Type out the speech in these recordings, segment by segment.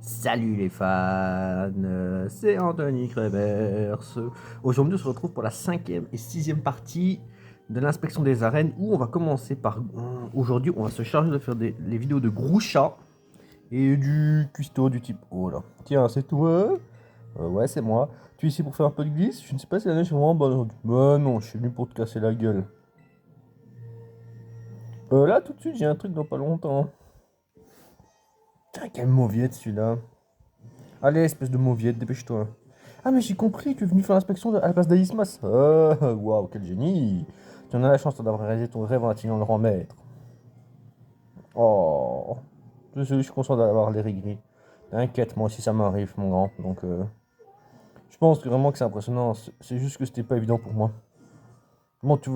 Salut les fans, c'est Anthony Krevers. Aujourd'hui, on se retrouve pour la 5e et 6e partie de l'inspection des arènes où on va commencer par... Aujourd'hui, on va se charger de faire les vidéos de Groucha et du cuistot du type... Oh là, tiens, c'est toi? Ouais, c'est moi. Tu es ici pour faire un peu de glisse? Je ne sais pas si la neige est vraiment bonne aujourd'hui. Bah non, je suis venu pour te casser la gueule. Là, tout de suite, j'ai un truc dans pas longtemps. Putain, quelle mauviette celui-là. Allez, espèce de mauviette, dépêche-toi. Ah, mais j'ai compris, tu es venu faire l'inspection à la place d'Aïsmas. Ah, waouh, quel génie. Tu en as la chance d'avoir réalisé ton rêve en atteignant le rang maître. Oh, je suis conscient d'avoir les gris. T'inquiète, moi aussi ça m'arrive, mon grand. Donc, je pense vraiment que c'est impressionnant. C'est juste que c'était pas évident pour moi. Bon, tu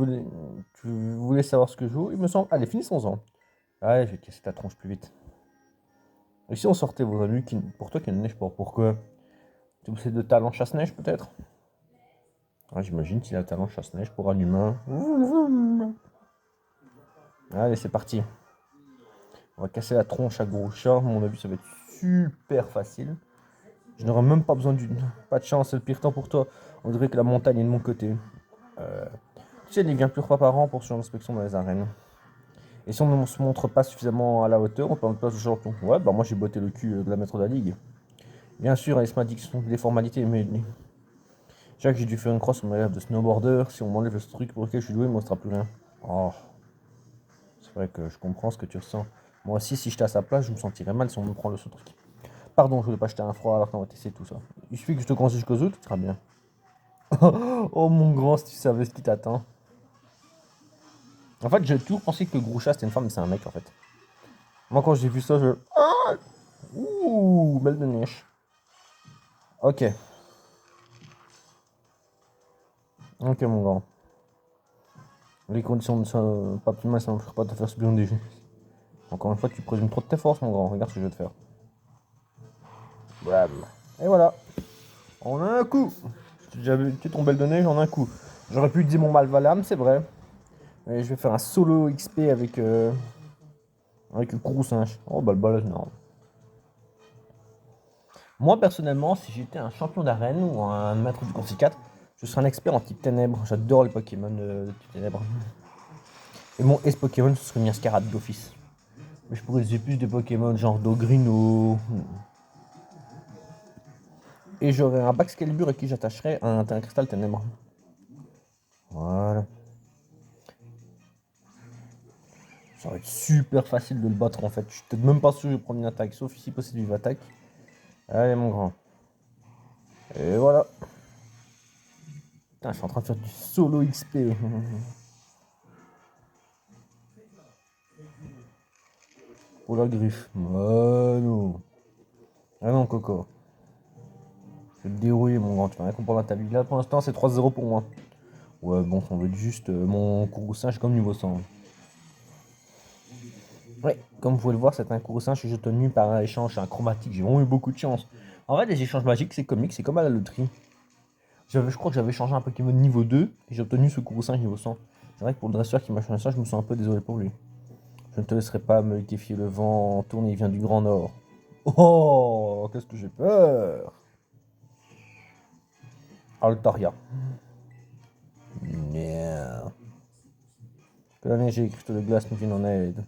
voulais savoir ce que je joue, il me semble. Allez, finissons-en. Allez, je vais casser ta tronche plus vite. Et si on sortait vos amis pour toi qui ne neige pas, pourquoi? Tu possèdes de talent chasse-neige peut-être? Ah, j'imagine qu'il a un talent chasse-neige pour un humain. Allez, c'est parti. On va casser la tronche à Groucha. À mon avis, ça va être super facile. Je n'aurai même pas besoin d'une... Pas de chance, c'est le pire temps pour toi. On dirait que la montagne est de mon côté. Euh, Tu sais, il vient plus 3 par an pour sur l'inspection dans les arènes. Et si on ne se montre pas suffisamment à la hauteur, on peut en place de champion. Ouais, bah moi j'ai botté le cul de la maître de la ligue. Bien sûr, Alice m'a dit que ce sont des formalités, mais... Chaque j'ai dû faire une crosse sur mes rêves de snowboarder. Si on m'enlève ce truc pour lequel je suis doué, il ne me restera plus rien. Oh, c'est vrai que je comprends ce que tu ressens. Moi aussi, si j'étais à sa place, je me sentirais mal si on me prend le ce truc. Pardon, je voulais pas jeter un froid alors qu'on va tester tout ça. Il suffit que je te conduise jusqu'aux autres, tout sera bien. Oh mon grand, si tu savais ce qui t'attend. En fait, j'ai toujours pensé que Groucha c'était une femme, mais c'est un mec en fait. Moi, quand j'ai vu ça, je. Ouh, belle de neige. Ok, ok, mon grand. Les conditions ne sont pas optimales, ça ne m'empêchera pas de te faire subir une défi. Encore une fois, tu présumes trop de tes forces, mon grand. Regarde ce que je vais te faire. Blam. Et voilà. En un coup. J'ai déjà vu ton belle de neige en un coup. J'aurais pu utiliser mon Malvalam, c'est vrai. Mais je vais faire un solo XP avec le gros singe. Oh bah le bol, non. Moi personnellement, si j'étais un champion d'arène ou un maître du conseil 4, je serais un expert en type ténèbres. J'adore les Pokémon de type ténèbres. Et mon S-Pokémon, ce serait Miascarade d'office. Mais je pourrais utiliser plus de Pokémon genre Dogrino. Et j'aurais un Baxcalibur à qui j'attacherais un cristal ténèbres. Voilà. Ça va être super facile de le battre en fait. Je suis peut-être même pas sûr que je vais prendre une attaque, sauf ici possible vive attaque. Allez mon grand. Et voilà. Putain, je suis en train de faire du solo XP. Pour la griffe. Ah non. Ah non, Coco. Je vais te dérouiller, mon grand. Tu vas rien comprendre à ta vie. Là, pour l'instant, c'est 3-0 pour moi. Ouais, bon, on veut juste mon Courroucin, comme niveau 100. Ouais, comme vous pouvez le voir, c'est un Courroucin. Je suis tenu par un échange, un chromatique. J'ai vraiment eu beaucoup de chance. En fait, les échanges magiques, c'est comique, c'est comme à la loterie. Je crois que j'avais changé un Pokémon niveau 2 et j'ai obtenu ce Courroucin niveau 100. C'est vrai que pour le dresseur qui m'a changé ça, je me sens un peu désolé pour lui. Je ne te laisserai pas me liquéfier, le vent tourne, il vient du Grand Nord. Oh, qu'est-ce que j'ai peur! Altaria. Merde. Que la neige et les cristaux de glace nous viennent en aide.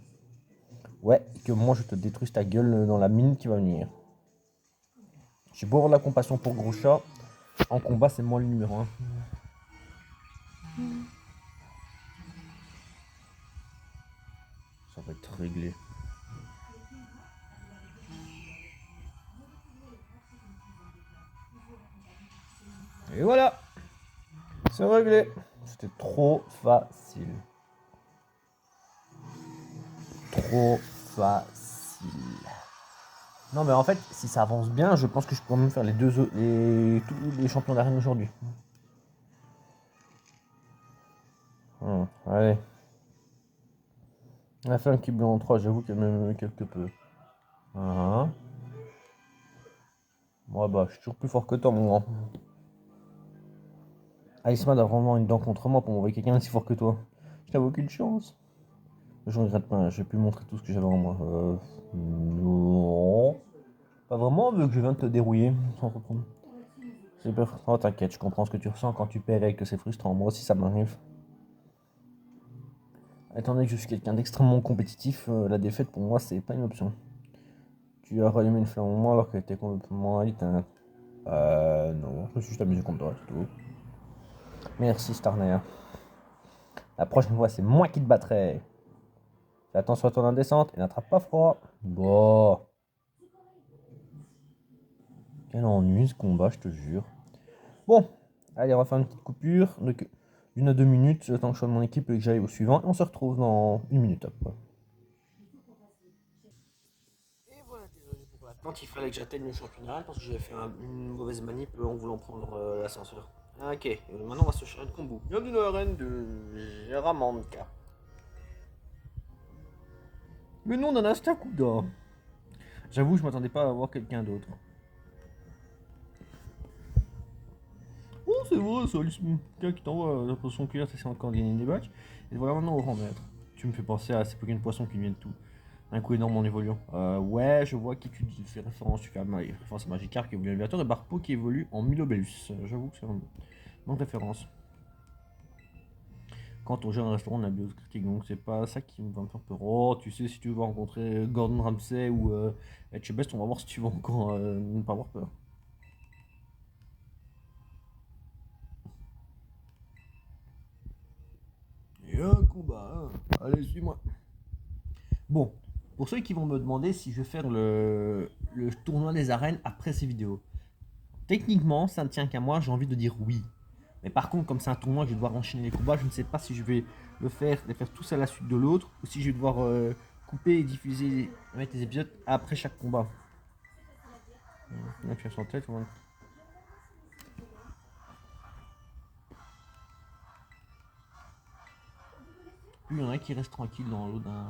Ouais, et que moi je te détruise ta gueule dans la minute qui va venir. J'ai beau avoir de la compassion pour Gros Chat, en combat c'est moi le numéro 1. Ça va être réglé. Et voilà, c'est réglé. C'était trop facile. Trop facile. Non mais en fait, si ça avance bien, je pense que je pourrais même faire tous les champions d'arène aujourd'hui. Allez. On a fait un qui blanc en 3, j'avoue qu'il y a même quelque peu. Ah, ouais bah, je suis toujours plus fort que toi, mon grand. Aïsman a vraiment une dent contre moi pour m'envoyer quelqu'un aussi fort que toi. Je n'avais aucune chance. Je regrette pas, j'ai pu montrer tout ce que j'avais en moi. Non. Pas vraiment, Non, vu que je viens de te dérouiller, sans reprendre. C'est pas... Oh, t'inquiète, je comprends ce que tu ressens quand tu perds et que c'est frustrant. Moi aussi, ça m'arrive. Étant donné que je suis quelqu'un d'extrêmement compétitif, la défaite pour moi, c'est pas une option. Tu as rallumé une flamme en moi alors qu'elle était complètement éteinte. Non, je me suis juste amusé contre toi, c'est tout. Merci, Starner. La prochaine fois, c'est moi qui te battrai. Fais attention à ton indescente et n'attrape pas froid. Bon. Quel ennui ce combat, je te jure. Bon, allez, on va faire une petite coupure de d'une à 2 minutes, le temps que je sois de mon équipe et que j'aille au suivant. Et on se retrouve dans 1 minute après. Et voilà, désolé pour l'attente, il fallait que j'atteigne le championnat parce que j'avais fait une mauvaise manip en voulant prendre l'ascenseur. Ok, maintenant on va se chercher de combo. Bienvenue dans l'arène de Jaramanka. Mais non, on en a acheté un coup d'or. J'avoue, je m'attendais pas à avoir quelqu'un d'autre. Oh, c'est vrai, ça, quelqu'un qui t'envoie la potion cuillère, c'est encore gagner des matchs. Et voilà maintenant au grand maître. Tu me fais penser à ces Pokémon poissons qui viennent de tout. Un coup énorme en évoluant. Ouais, je vois qui tu fais référence. Tu fais référence à Magikarp qui évolue en Aviator et Barpo qui évolue en Milobellus. J'avoue que c'est une bonne référence. Quand on gère un restaurant, on a biocritique, donc c'est pas ça qui me va me faire peur. Oh, tu sais, si tu veux rencontrer Gordon Ramsay ou Etchebest, on va voir si tu vas encore ne pas avoir peur. Et un combat, hein. Allez, suis-moi. Bon, pour ceux qui vont me demander si je vais faire le tournoi des arènes après ces vidéos. Techniquement, ça ne tient qu'à moi, j'ai envie de dire oui. Mais par contre, comme c'est un tournoi, je vais devoir enchaîner les combats, je ne sais pas si je vais les faire tous à la suite de l'autre, ou si je vais devoir couper et diffuser, mettre les épisodes après chaque combat. Là, tu as son tête, plus il y en a qui reste tranquille dans l'eau d'un.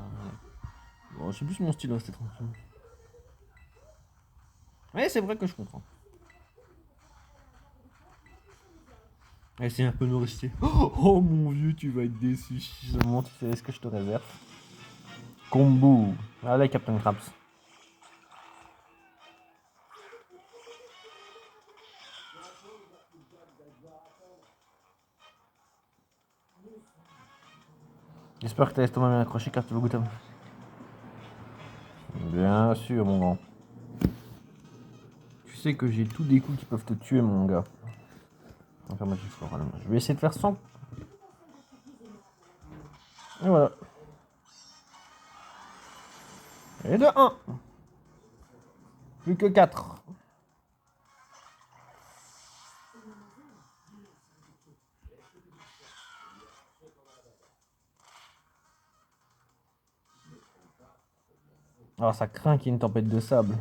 Bon, c'est plus mon style, rester tranquille. Ouais, c'est vrai que je comprends. Essaye un peu de me rester. Oh mon vieux, tu vas être déçu. Seulement, tu sais ce que je te réserve. Combo. Allez, Captain Krabs. J'espère que t'as l'estomac bien accroché car tu veux goûter. Bien sûr, mon grand. Tu sais que j'ai tous des coups qui peuvent te tuer, mon gars. Enfin, je vais essayer de faire 100. Et voilà. Et de 1. Plus que 4. Alors ça craint qu'il y ait une tempête de sable.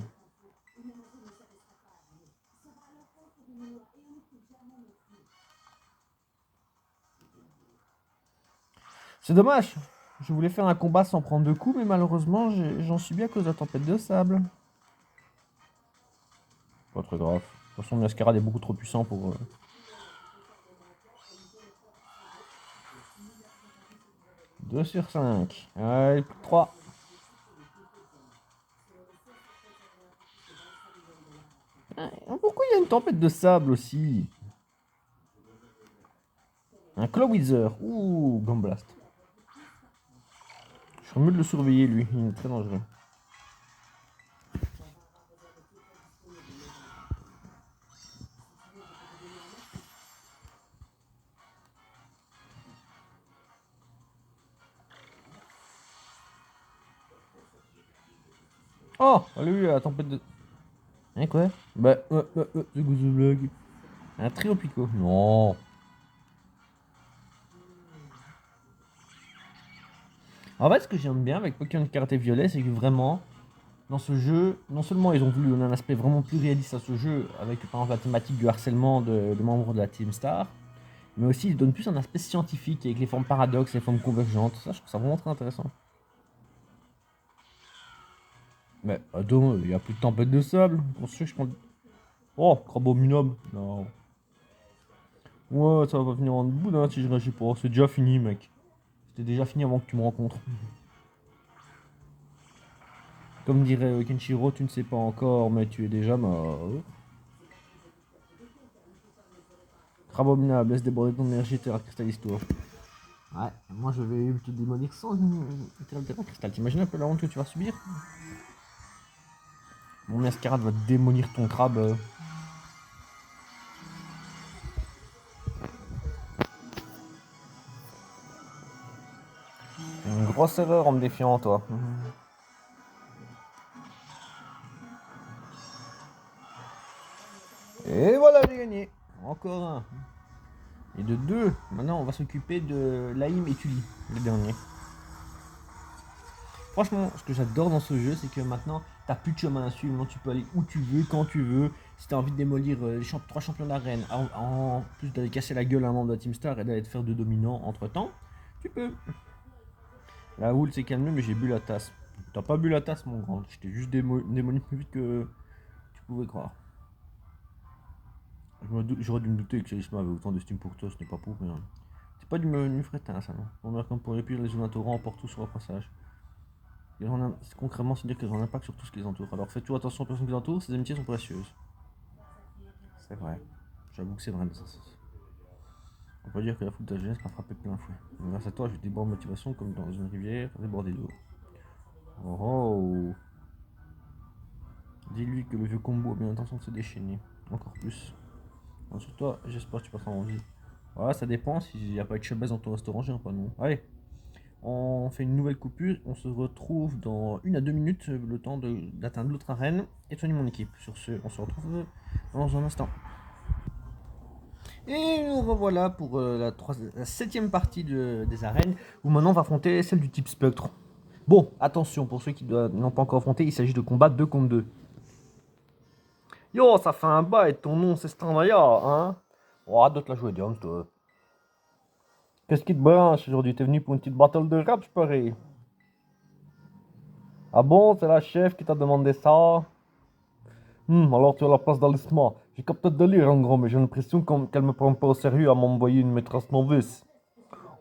C'est dommage. Je voulais faire un combat sans prendre de coups, mais malheureusement, j'en subis à cause de la tempête de sable. Pas très grave. De toute façon, Mascarade est beaucoup trop puissant pour... 2 sur 5. Allez, 3. Pourquoi il y a une tempête de sable aussi? Un Clawither. Ouh, Gomblast. Je suis mieux de le surveiller, lui. Il est très dangereux. Oh, allez, la tempête de... Hein, quoi? Bah, c'est quoi ce blague? Un trio pico. Non. En fait, ce que j'aime bien avec Pokémon Cartes Violet, c'est que vraiment, dans ce jeu, non seulement ils ont voulu donner un aspect vraiment plus réaliste à ce jeu, avec par exemple la thématique du harcèlement de membres de la Team Star, mais aussi ils donnent plus un aspect scientifique avec les formes paradoxes, les formes convergentes. Ça, je trouve ça vraiment très intéressant. Mais attends, il n'y a plus de tempête de sable. Pour sûr que je prends. Oh, Crabominum. Non. Ouais, ça va venir en bout là si je réagis pas. C'est déjà fini, mec. C'était déjà fini avant que tu me rencontres. Comme dirait Kenshiro, tu ne sais pas encore, mais tu es déjà mort. Crabe abominable, laisse déborder ton énergie, terra cristallise-toi. Ouais, moi je vais te démolir sans terra cristal. T'imagines un peu la honte que tu vas subir? Mon mascarade va démolir ton crabe. Une grosse erreur en me défiant, toi. Et voilà, j'ai gagné. Encore un. Et de deux. Maintenant, on va s'occuper de Laïm et Tully, le dernier. Franchement, ce que j'adore dans ce jeu, c'est que maintenant, t'as plus de chemin à suivre. Maintenant, tu peux aller où tu veux, quand tu veux. Si t'as envie de démolir les 3 champions d'arène, en plus d'aller casser la gueule à un membre de la Team Star et d'aller te faire 2 dominants entre temps, tu peux. La houle s'est calmée, mais j'ai bu la tasse. T'as pas bu la tasse, mon grand. Je t'ai juste démoli plus vite que tu pouvais croire. J'aurais dû me douter que Charisma avait autant d'estime pour toi, ce n'est pas pour rien. C'est pas du menu fretin, ça, non. On meurt comme pour les pires, les zones torrent emportent tout sur leur passage. Concrètement, c'est-à-dire qu'ils ont un impact sur tout ce qui les entoure. Alors faites toujours attention aux personnes qui les entourent, ces amitiés sont précieuses. C'est vrai. J'avoue que c'est vrai dans ce sens. On peut dire que la foule de la jeunesse m'a frappé plein fouet. Mais grâce à toi, je déborde de motivation comme dans une rivière débordée d'eau. Oh oh. Dis-lui que le vieux combo a bien l'intention de se déchaîner. Encore plus. Alors, sur toi, j'espère que tu passeras en vie. Voilà, ça dépend. S'il n'y a pas de chebaz dans ton restaurant, j'ai pas non. Allez, on fait une nouvelle coupure. On se retrouve dans 1 à 2 minutes, le temps d'atteindre l'autre arène et de soigner mon équipe. Sur ce, on se retrouve dans un instant. Et nous revoilà pour la 7ème partie des arènes, où maintenant on va affronter celle du type Spectre. Bon, attention, pour ceux qui n'ont pas encore affronté, il s'agit de combats 2 contre 2. Yo, ça fait un bail, ton nom c'est Standaya, hein? Oh, arrête de te la jouer, Diams, toi. Qu'est-ce qui te branche aujourd'hui? T'es venu pour une petite battle de rap, je parie. Ah bon, c'est la chef qui t'a demandé ça? Alors tu as la place d'Alisma. J'ai capté de lire en gros, mais j'ai l'impression qu'elle me prend pas au sérieux à m'envoyer une maîtresse novice.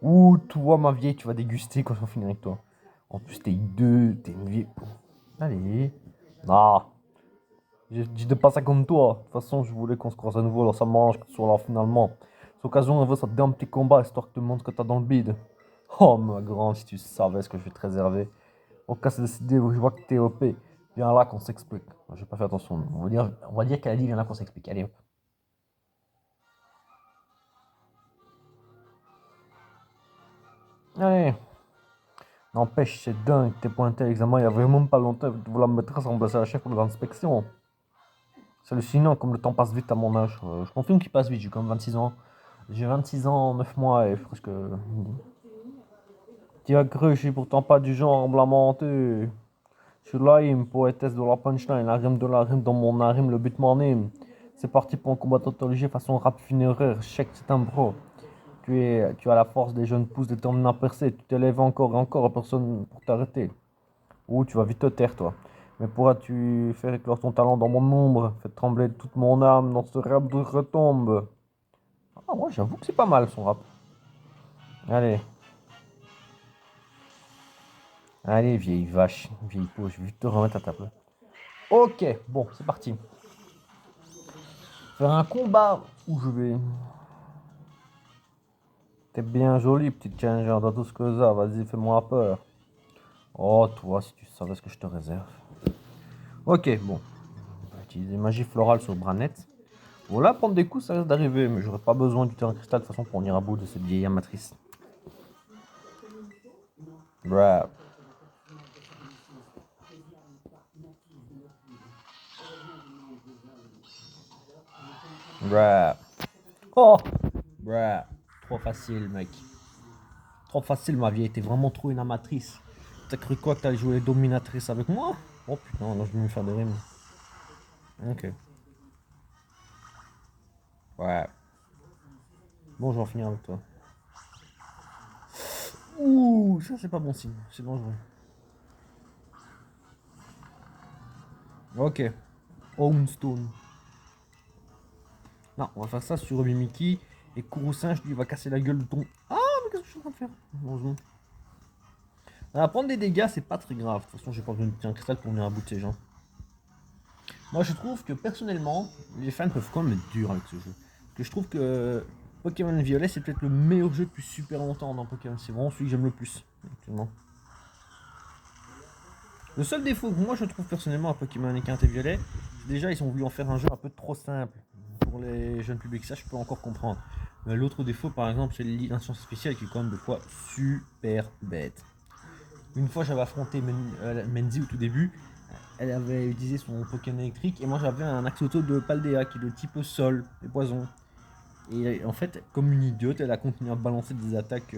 Ouh, toi, ma vieille, tu vas déguster quand je vais finir avec toi. En plus, t'es hideux, t'es une vieille. Allez. Ah, je dis pas ça comme toi. De toute façon, je voulais qu'on se croise à nouveau, alors ça mange que tu sois là finalement. Cette occasion, on veut ça te donne un petit combat histoire que tu te montres que t'as dans le bide. Oh, ma grande, si tu savais ce que je vais te réserver. Au cas c'est décidé, je vois que t'es OP. Viens là qu'on s'explique. J'ai pas fait attention. On va dire qu'elle a dit viens là qu'on s'explique. Allez hop. Allez. N'empêche, c'est dingue, t'es pointé à l'examen il y a vraiment pas longtemps. Vous la maîtresse remplacer la chef pour l'inspection. C'est hallucinant comme le temps passe vite à mon âge. Je confirme qu'il passe vite, j'ai comme 26 ans. J'ai 26 ans, 9 mois et presque. Tu as cru, je suis pourtant pas du genre à me lamenter. Je suis là, il me poétesse de la punchline, la rime de la rime dans mon arime, le but m'anime. C'est parti pour un combat tautologie façon rap funéraire, check, c'est un bro. Tu as la force des jeunes pousses déterminés à percer, tu t'élèves encore et encore, personne pour t'arrêter. Ou tu vas vite te taire, toi. Mais pourras-tu faire éclore ton talent dans mon ombre, faire trembler toute mon âme dans ce rap de retombe. Ah, moi j'avoue que c'est pas mal son rap. Allez. Allez, vieille vache, vieille peau, je vais vite te remettre à ta place. Ok, bon, c'est parti. Faire un combat où je vais. T'es bien jolie, petite Challenger, dans tout ce que ça. Vas-y, fais-moi peur. Oh, toi, si tu savais ce que je te réserve. Ok, bon. On va utiliser magie florale sur Branette. Voilà, prendre des coups, ça risque d'arriver, mais j'aurais pas besoin du terrain cristal de toute façon pour en venir à bout de cette vieille amatrice. Bravo. Bravo. Oh! Bravo. Trop facile, mec. Trop facile, ma vieille. T'es vraiment trop une amatrice. T'as cru quoi que t'allais jouer dominatrice avec moi? Oh putain, là je vais me faire des rimes. Ok. Ouais. Bon, je vais en finir avec toi. Ouh, ça c'est pas bon signe. C'est dangereux. Ok. Stone. Non, on va faire ça sur Mimiki. Et Kurusin, lui, il va casser la gueule de ton. Ah, mais qu'est-ce que je suis en train de faire? Heureusement. Prendre des dégâts, c'est pas très grave. De toute façon, j'ai pas besoin de un cristal pour venir à bout de ces gens. Moi, je trouve que personnellement, les fans peuvent quand même être durs avec ce jeu. Parce que je trouve que Pokémon Violet, c'est peut-être le meilleur jeu depuis super longtemps dans Pokémon. C'est vraiment celui que j'aime le plus, actuellement. Le seul défaut que moi je trouve personnellement à Pokémon Écarlate et Violet, c'est déjà ils ont voulu en faire un jeu un peu trop simple pour les jeunes publics. Ça, je peux encore comprendre. Mais l'autre défaut, par exemple, c'est l'intention spéciale qui est quand même des fois super bête. Une fois, j'avais affronté Menzi au tout début. Elle avait utilisé son Pokémon électrique et moi j'avais un axe auto de Paldea qui est de type sol et poison. Et en fait, comme une idiote, elle a continué à balancer des attaques.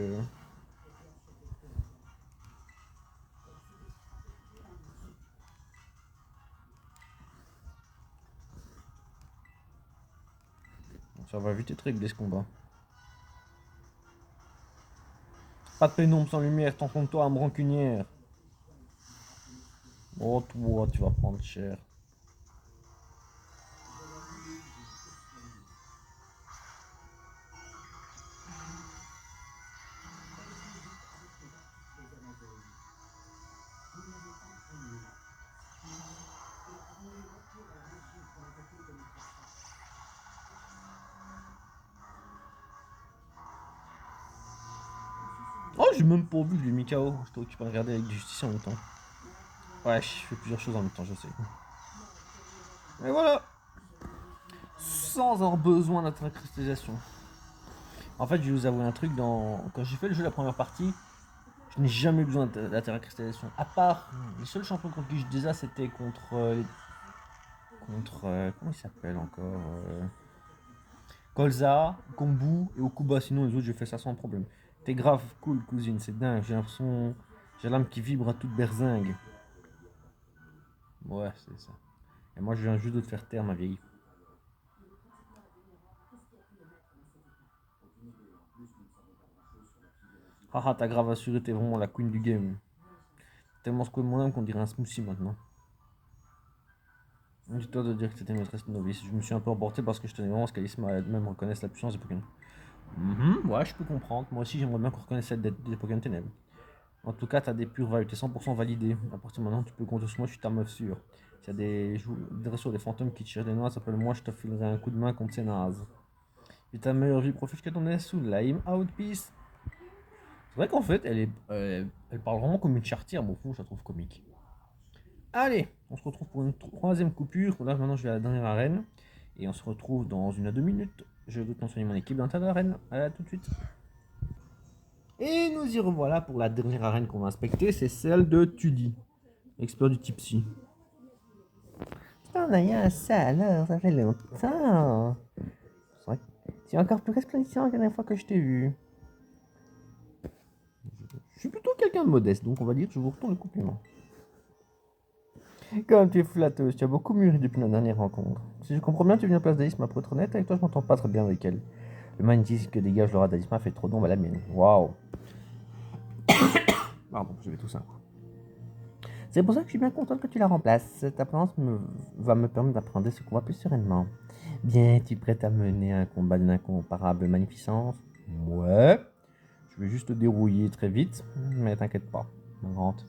Ça va vite être réglé ce combat. Pas de pénombre sans lumière, t'enfonces-toi à me rancunière. Oh toi, tu vas prendre cher. Oh, j'ai même pas vu que j'ai mis KO. J'étais occupé à regarder avec du justice en même temps. Ouais, je fais plusieurs choses en même temps, je sais. Et voilà. Sans avoir besoin d'intercristallisation. En fait, je vais vous avouer un truc. Quand j'ai fait le jeu la première partie, je n'ai jamais eu besoin d'intercristallisation. À part les seuls champions contre qui je disais, c'était contre. Comment il s'appelle encore Colza, Kombu et Okuba. Sinon, les autres, j'ai fait ça sans problème. T'es grave cool, cousine, c'est dingue. J'ai l'impression. J'ai l'âme qui vibre à toute berzingue. Ouais, c'est ça. Et moi, je viens juste de te faire taire, ma vieille. Haha, t'as grave assuré, t'es vraiment la queen du game. Tellement secoué mon âme qu'on dirait un smoothie maintenant. Dis-toi de dire que c'était maîtresse novice. Je me suis un peu emporté parce que je tenais vraiment à ce qu'Alice même reconnaisse la puissance des Pokémon. Ouais, je peux comprendre. Moi aussi, j'aimerais bien qu'on reconnaisse celle des Pokémon ténèbres. En tout cas, t'as des pures vibes, t'es 100% validé. À partir de maintenant, tu peux compter sur moi, je suis ta meuf sûre. S'il y a des ressources, des fantômes qui te tirent des noix, appelle-moi, je te filerai un coup de main contre ces nazes. Et ta meilleure vie, profite que ton est sous lime out peace. C'est vrai qu'en fait, elle parle vraiment comme une chartière, mais au fond, je la trouve comique. Allez, on se retrouve pour une troisième coupure. Là, maintenant, je vais à la dernière arène. Et on se retrouve dans 1 à 2 minutes. Je vais t'enseigner mon équipe dans ta arène. Allez, tout de suite. Et nous y revoilà pour la dernière arène qu'on va inspecter. C'est celle de Tudy, expert du Tipsy. Putain, on a eu un ça alors, ça fait longtemps. Tu es encore plus resplendissant que la dernière fois que je t'ai vu. Je suis plutôt quelqu'un de modeste, donc on va dire que je vous retourne le compliment. Comme tu es flatteuse, tu as beaucoup mûri depuis notre dernière rencontre. Si je comprends bien, tu viens à place d'Alisma. Pour être honnête avec toi, je m'entends pas très bien avec elle. Le magnétisme que dégage l'aura d'Alisma fait trop d'ombre à la mienne. Waouh. Pardon, je vais tout ça. C'est pour ça que je suis bien contente que tu la remplaces. Ta présence va me permettre d'appréhender ce combat plus sereinement. Bien, es-tu prête à mener un combat d'une incomparable magnificence? Ouais. Je vais juste te dérouiller très vite, mais t'inquiète pas. On rentre.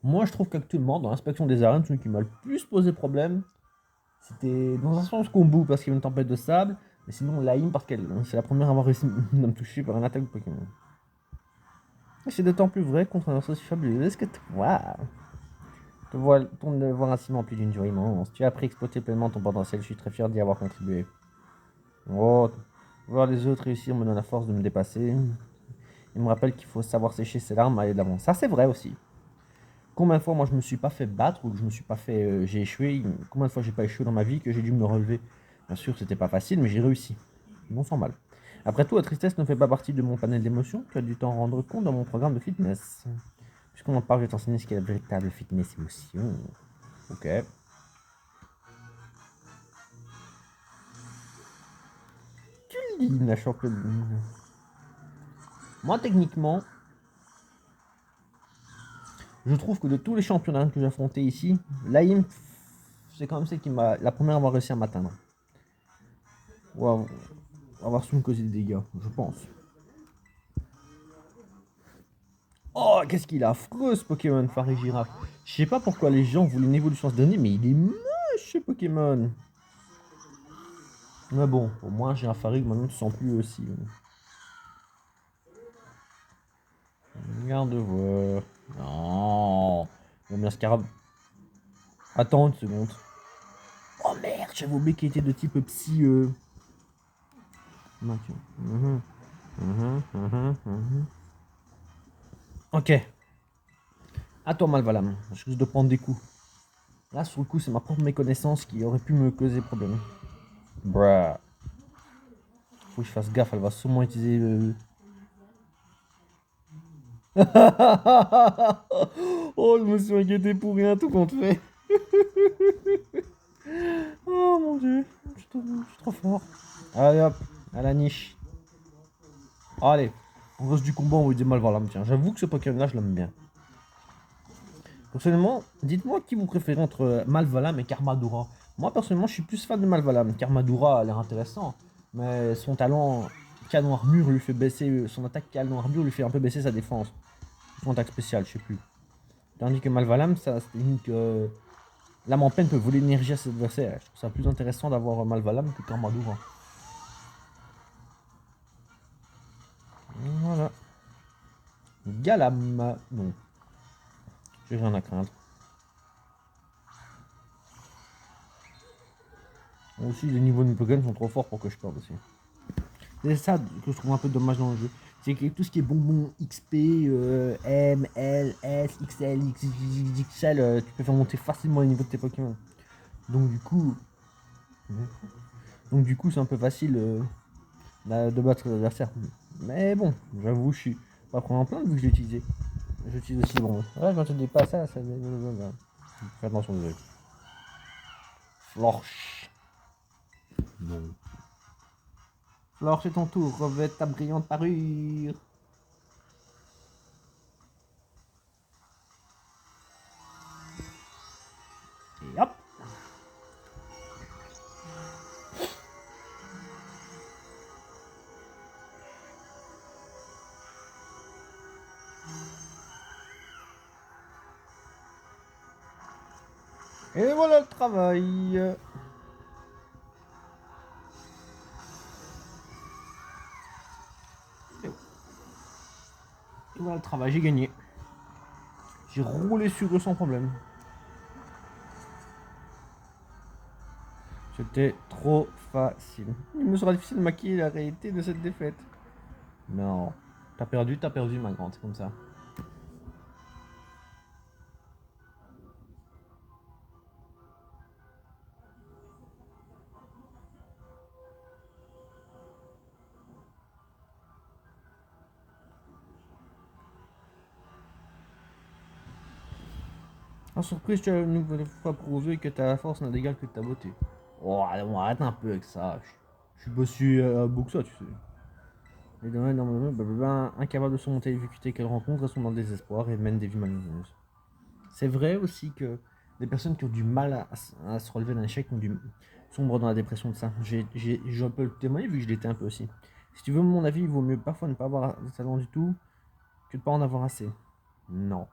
Moi, je trouve qu'actuellement, dans l'inspection des arènes, celui qui m'a le plus posé problème, c'était dans un sens Kombu parce qu'il y a une tempête de sable, mais sinon Laim parce qu'elle c'est la première à avoir réussi à me toucher par une attaque de Pokémon. Et c'est d'autant plus vrai contre un sorcier fabuleux que toi. Ton voir ainsi m'emplit d'une joie immense. Tu as appris à exploiter pleinement ton potentiel, je suis très fier d'y avoir contribué. Oh, voir les autres réussir me donne la force de me dépasser. Il me rappelle qu'il faut savoir sécher ses larmes et aller de l'avant. Ça, c'est vrai aussi. Combien de fois moi je me suis pas fait battre ou que je me suis pas fait j'ai échoué, combien de fois j'ai pas échoué dans ma vie que j'ai dû me relever. Bien sûr c'était pas facile mais j'ai réussi. Non sans mal. Après tout la tristesse ne fait pas partie de mon panel d'émotions, tu as dû t'en rendre compte dans mon programme de fitness. Puisqu'on en parle, je vais t'enseigner ce qu'est la véritable fitness émotion. Ok. Tu le dis la championne. Moi techniquement, je trouve que de tous les championnats que j'ai affrontés ici, l'AIM c'est quand même celle qui m'a la première à avoir réussi à m'atteindre. Waouh. avoir su me causer des dégâts, je pense. Oh, qu'est-ce qu'il est affreux ce Pokémon Farigiraf. Je sais pas pourquoi les gens voulaient une évolution ce dernier, mais il est moche ce Pokémon. Mais bon, au moins j'ai un Farig, maintenant tu sens plus aussi. Regarde voir. Non. Bon, bien Scarab. Attends une seconde. Oh merde, j'avais oublié qu'il était de type psy. Ok. Ok. À toi, Malvalam. Je risque de prendre des coups. Là, sur le coup, c'est ma propre méconnaissance qui aurait pu me causer problème. Bruh. Faut que je fasse gaffe, elle va sûrement utiliser le. Oh, je me suis inquiété pour rien, tout compte fait. Oh mon dieu, je suis trop fort. Allez hop, à la niche. Allez, on reste du combat, on va dire Malvalam. Tiens, j'avoue que ce Pokémon là, je l'aime bien. Personnellement, dites-moi qui vous préférez entre Malvalam et Karmadura. Moi, personnellement, je suis plus fan de Malvalam. Karmadura a l'air intéressant, mais son talent canon armure lui fait baisser. Son attaque canon armure lui fait un peu baisser sa défense. Son attaque spéciale, je sais plus. Tandis que Malvalam, ça, c'est une que. L'âme en peine peut voler l'énergie à ses adversaires. Je trouve ça plus intéressant d'avoir Malvalam que Karmadura. Voilà. Galam. Non. J'ai rien à craindre. Aussi, les niveaux de mes Pokémon sont trop forts pour que je perde aussi. C'est ça que je trouve un peu dommage dans le jeu. C'est que tout ce qui est bonbon XP, M, L, S, XL, XXL, tu peux faire monter facilement le niveau de tes Pokémon. Donc du coup, c'est un peu facile de battre l'adversaire. Mais bon, j'avoue, je suis pas prendre en plein vu que je l'ai utilisé. J'utilise aussi bon. Ouais, quand tu dis pas ça, ça. Fais attention aux yeux. Florche. Non. Florche, c'est ton tour. Revêt ta brillante parure. Et hop. Et voilà le travail. Et voilà le travail, j'ai gagné. J'ai roulé sur eux sans problème. C'était trop facile. Il me sera difficile de maquiller la réalité de cette défaite. Non. T'as perdu, ma grande, c'est comme ça. En surprise, tu as une nouvelle fois prouvé que ta force n'a d'égal que ta beauté. Oh, arrête un peu avec ça. Je suis pas si beau que ça, tu sais. Les domaines blablabla, incapables de surmonter les difficultés qu'elles rencontrent, elles sont dans le désespoir et mènent des vies malheureuses. C'est vrai aussi que des personnes qui ont du mal à se relever d'un échec sombrent dans la dépression de ça. Je peux le témoigner vu que je l'étais un peu aussi. Si tu veux mon avis, il vaut mieux parfois ne pas avoir de talent du tout que de ne pas en avoir assez. Non.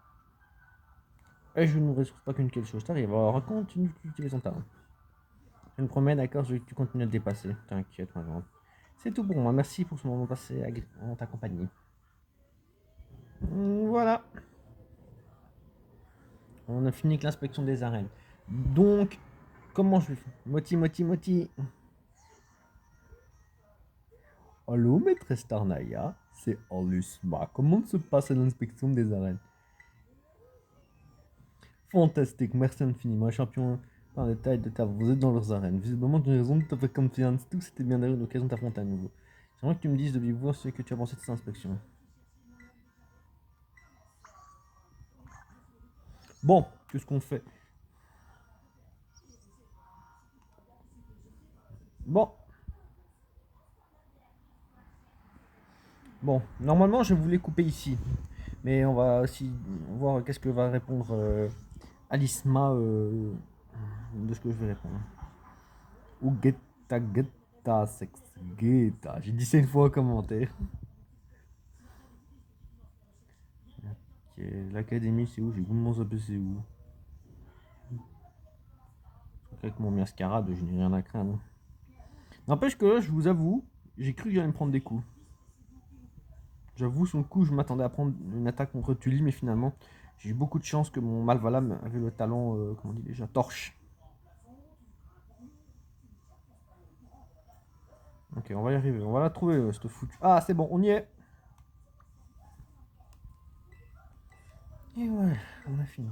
Et je ne retrouve pas qu'une quelque chose t'arrive. Alors continue d'utiliser ton talent. Je me promets, d'accord, tu continues à te dépasser. T'inquiète, ma grande. C'est tout pour moi. Merci pour ce moment passé en ta compagnie. Voilà. On a fini avec l'inspection des arènes. Donc, comment je fais Moti. Allô, maîtresse Tarnaya, c'est Alusma. Comment se passe l'inspection des arènes? Fantastique, merci infiniment, champion par les tailles de ta. Vous êtes dans leurs arènes. Visiblement, tu as raison de te faire confiance. Tout c'était bien d'avoir une occasion de t'affronter à nouveau. J'aimerais que tu me dises de vive voix ce que tu as pensé de cette inspection. Bon, qu'est-ce qu'on fait? Bon. Bon, normalement, je voulais couper ici. Mais on va aussi voir qu'est-ce que va répondre Alisma de ce que je vais répondre. Ou get. Guetta, sex Guetta. J'ai dit ça une fois en commentaire. Ok, l'académie c'est où? J'ai goûté mon zappé c'est où? Avec mon mascarade, je n'ai rien à craindre. N'empêche que je vous avoue, j'ai cru que j'allais me prendre des coups. J'avoue, sur le coup, je m'attendais à prendre une attaque contre Tully, mais finalement, j'ai eu beaucoup de chance que mon Malvalam avait le talent, comment on dit déjà, torche. Ok, on va y arriver, on va la trouver, cette foutue. Ah, c'est bon, on y est. Et ouais, on a fini.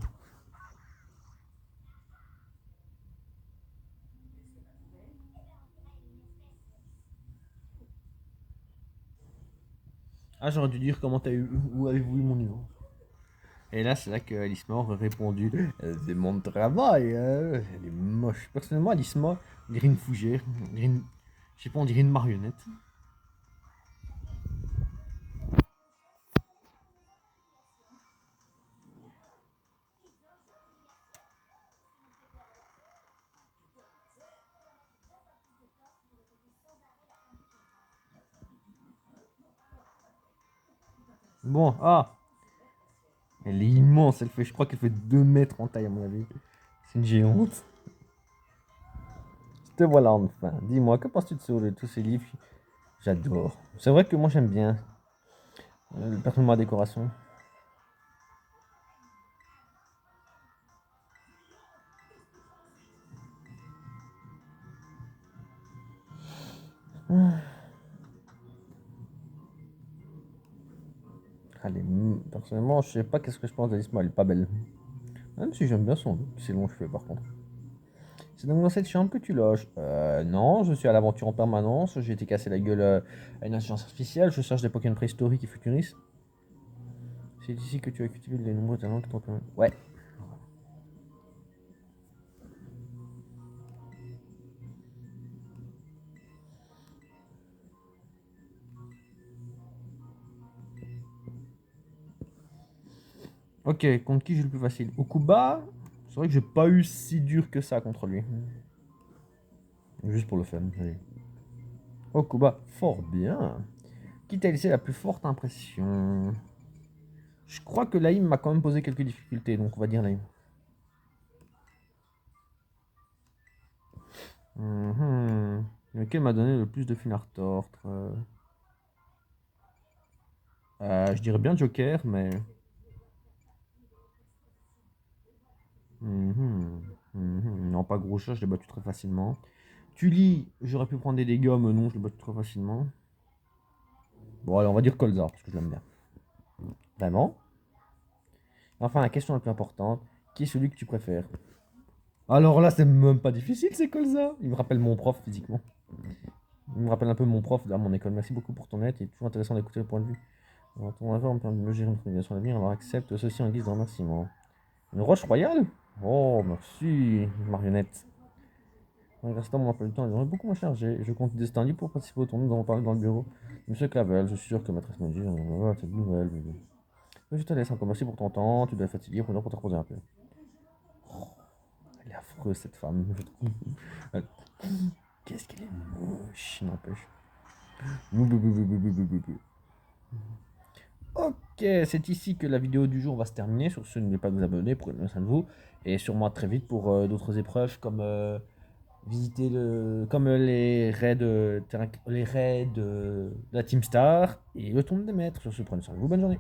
Ah, j'aurais dû dire comment t'as eu, où avez-vous eu mon niveau. Et là, c'est là que Alisma aurait répondu c'est mon travail, elle est moche. Personnellement, Alisma, on dirait une fougère, on dirait une, je sais pas, on dirait une marionnette. Bon, ah, elle est immense, elle fait, je crois qu'elle fait 2 mètres en taille à mon avis. C'est une géante. Te voilà enfin. Dis-moi, que penses-tu de tous ces livres? J'adore. C'est vrai que moi j'aime bien. Personnellement, la décoration. Allez, personnellement, je sais pas qu'est-ce que je pense d'Alice, elle est pas belle. Même si j'aime bien son look, c'est long cheveux par contre. C'est donc dans cette chambre que tu loges. Non, je suis à l'aventure en permanence. J'ai été cassé la gueule à une intelligence artificielle. Je cherche des Pokémon préhistoriques et futuristes. C'est ici que tu as cultivé les nombreux talents qui t'ont permis. Ouais. Ok, contre qui j'ai le plus facile? Okuba, c'est vrai que j'ai pas eu si dur que ça contre lui. Juste pour le fun. Allez. Okuba, fort bien. Qui t'a laissé la plus forte impression? Je crois que Laïm m'a quand même posé quelques difficultés, donc on va dire Laïm. Lequel m'a donné le plus de fil à retordre? Je dirais bien Joker, mais. Non, pas gros chat, je l'ai battu très facilement. Tully, j'aurais pu prendre des dégâts, mais non, je l'ai battu très facilement. Bon, allez, on va dire Colzar, parce que je l'aime bien. Vraiment? Enfin, la question la plus importante, qui est celui que tu préfères? Alors là, c'est même pas difficile, c'est Colza. Il me rappelle mon prof physiquement. Il me rappelle un peu mon prof dans mon école. Merci beaucoup pour ton aide. Il est toujours intéressant d'écouter le point de vue. Alors, ton avis, on peut me gérer une organisation à l'avenir, alors accepte ceci en guise de remerciement. Une roche royale? Oh, merci, marionnette. Pour l'instant, mon emploi du temps est beaucoup moins chargé. Je compte des stands pour participer au tournoi. Nous avons parlé dans le bureau. Monsieur Clavel, je suis sûr que maîtresse Moji, cette nouvelle. Je te laisse encore. Merci pour ton temps. Tu dois être fatigué pour te reposer un peu. Oh, elle est affreuse cette femme, je trouve. Qu'est-ce qu'elle est moche, n'empêche. Ok, c'est ici que la vidéo du jour va se terminer. Sur ce, n'oubliez pas de vous abonner, prenez soin de vous. Et sûrement à très vite pour d'autres épreuves comme visiter comme les raids de la Team Star et le tournoi des maîtres. Sur ce, prenez soin de vous, bonne journée.